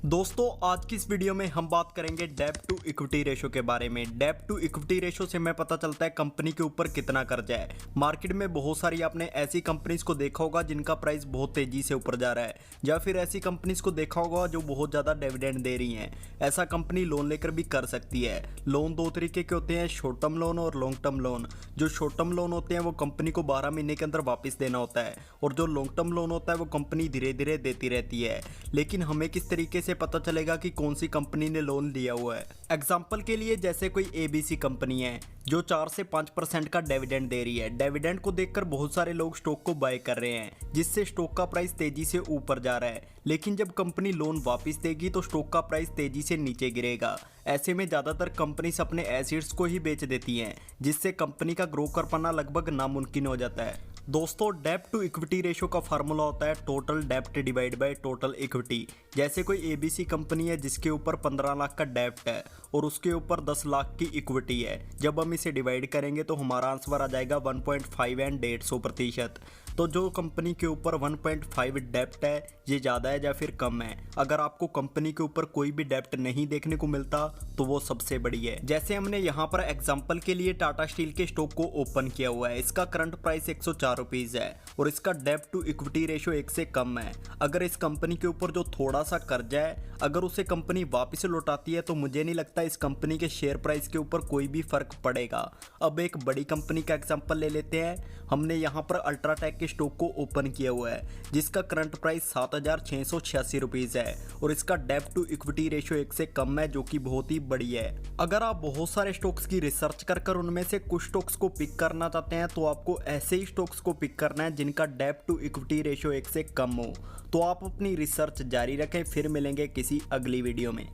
दोस्तों आज की इस वीडियो में हम बात करेंगे डेब्ट टू इक्विटी रेशो के बारे में। डेब्ट टू इक्विटी रेशो से हमें पता चलता है कंपनी के ऊपर कितना कर्जा है। मार्केट में बहुत सारी आपने ऐसी कंपनीज को देखा होगा जिनका प्राइस बहुत तेजी से ऊपर जा रहा है, या फिर ऐसी कंपनीज को देखा होगा जो बहुत ज़्यादा डिविडेंड दे रही हैं। ऐसा कंपनी लोन लेकर भी कर सकती है। लोन दो तरीके के होते हैं, शॉर्ट टर्म लोन और लॉन्ग टर्म लोन। जो शॉर्ट टर्म लोन होते हैं वो कंपनी को 12 महीने के अंदर वापस देना होता है, और जो लॉन्ग टर्म लोन होता है वो कंपनी धीरे धीरे देती रहती है। लेकिन हमें किस तरीके से पता चलेगा कि कौन सी कंपनी ने लोन लिया हुआ है? एग्जाम्पल के लिए जैसे कोई एबीसी कंपनी है जो 4 से 5% का डिविडेंड दे रही है। डिविडेंड को देखकर बहुत सारे लोग स्टॉक को बाय कर रहे हैं, जिससे स्टॉक का प्राइस तेजी से ऊपर जा रहा है। लेकिन जब कंपनी लोन वापस देगी तो स्टॉक का प्राइस तेजी से नीचे गिरेगा। ऐसे में ज़्यादातर कंपनीज अपने एसेट्स को ही बेच देती हैं, जिससे कंपनी का ग्रो कर पाना लगभग नामुमकिन हो जाता है। दोस्तों डेब्ट टू इक्विटी रेशो का फार्मूला होता है टोटल डेब्ट डिवाइड बाय टोटल इक्विटी। जैसे कोई एबीसी कंपनी है जिसके ऊपर 15 लाख का डेब्ट है और उसके ऊपर 10 लाख की इक्विटी है। जब हम इसे डिवाइड करेंगे तो हमारा आंसर आ जाएगा 1.5 एंड 150%। तो जो कंपनी के ऊपर 1.5 डेब्ट है ये ज़्यादा है या फिर कम है? अगर आपको कंपनी के ऊपर कोई भी डेब्ट नहीं देखने को मिलता तो वो सबसे बड़ी है। जैसे हमने यहाँ पर एग्जांपल के लिए टाटा स्टील के स्टॉक को ओपन किया हुआ है। इसका करंट प्राइस 104 रुपीज़ है और इसका डेब्ट टू इक्विटी रेशो 1 से कम है। अगर इस कंपनी के ऊपर जो थोड़ा सा कर्जा है अगर उसे कंपनी वापस लौटाती है तो मुझे नहीं लगता इस कंपनी के शेयर प्राइस के ऊपर कोई भी फर्क पड़ेगा। अब एक बड़ी कंपनी का एग्जांपल ले लेते हैं। हमने यहाँ पर अल्ट्राटेक के स्टॉक को ओपन किया हुआ है जिसका करंट प्राइस 7,686 रुपीज़ है और इसका डेब्ट टू इक्विटी रेशो 1 से कम है, जो कि बहुत ही बड़ी है। अगर आप बहुत सारे स्टॉक्स की रिसर्च कर उनमें से कुछ स्टॉक्स को पिक करना चाहते हैं तो आपको ऐसे ही स्टॉक्स को पिक करना है जिनका डेब्ट टू इक्विटी रेशो 1 से कम हो। तो आप अपनी रिसर्च जारी रखें, फिर मिलेंगे किसी अगली वीडियो में।